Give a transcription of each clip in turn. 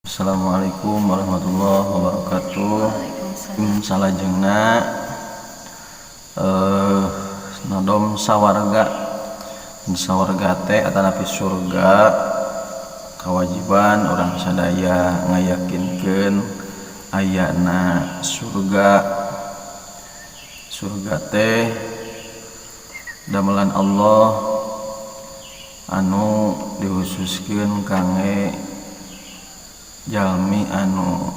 Assalamualaikum warahmatullahi wabarakatuh. Salajengna nadom sawarga teh atanapi surga kawajiban orang sadaya ngayakinkeun ayana surga teh damelan Allah anu dihususkeun kangge jalmi anu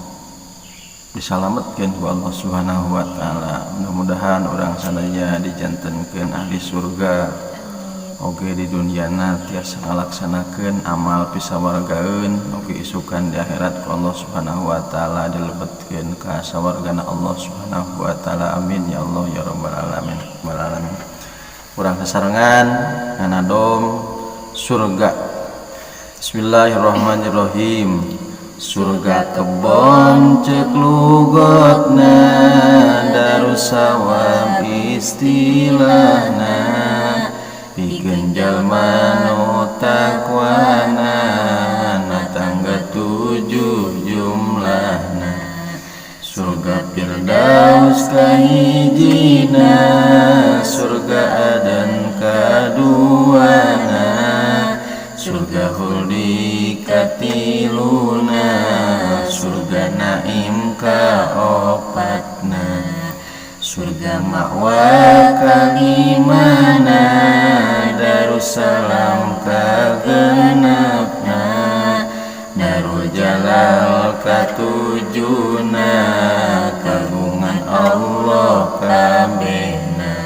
disalametkeun ku Allah Subhanahu wa taala. Mudah-mudahan urang sadaya dijantenkeun ahli surga oge di duniana tiasa ngalaksanakeun amal pisawargaeun oge isukan di akhirat ku Allah Subhanahu wa taala dilebetkeun ka sawargana Allah Subhanahu wa taala. Amin ya Allah ya rabbal alamin. Urang sasarengan nganadom surga. Bismillahirrahmanirrahim. Surga kebon cek lugotna darussawab istilahna pikeun jalma nu taqwana na tangga 7 jumlahna. Surga Firdaus kahijina, surga Aden kaduana, surga Khuldi katiluna, surga Naim kaopatna, surga Ma'wa kalimana, Darussalam kagenepna, Darul Jalal katujuna, kagungan Allah kabehna.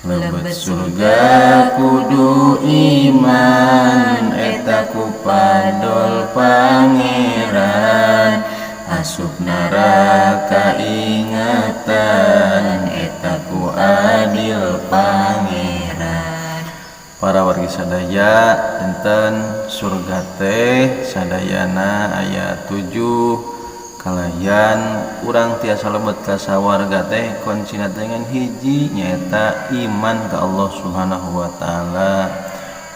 Lebet surga kudu iman, eta ku padol pangeran. Asup neraka ingatan, eta ku adil pangeran. Para wargi sadaya, enten surga teh sadayana aya 7. Kalayan urang tiasa lebet ka sawarga teh kuncina dengan hiji nyaeta iman ka Allah Subhanahu wa taala.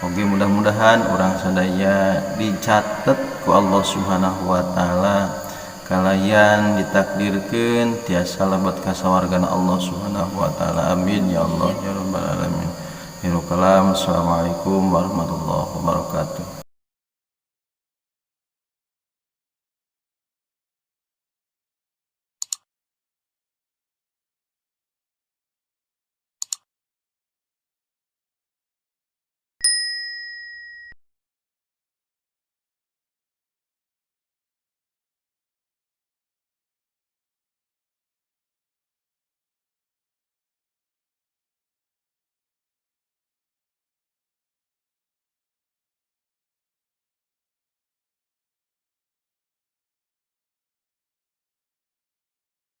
Oge mudah-mudahan urang sadaya dicatet ku Allah Subhanahu wa taala. Kalayan ditakdirkeun tiasa lebet ka sawargana Allah Subhanahu wa taala. Amin ya Allah ya rabbal alamin. Assalamualaikum warahmatullahi wabarakatuh.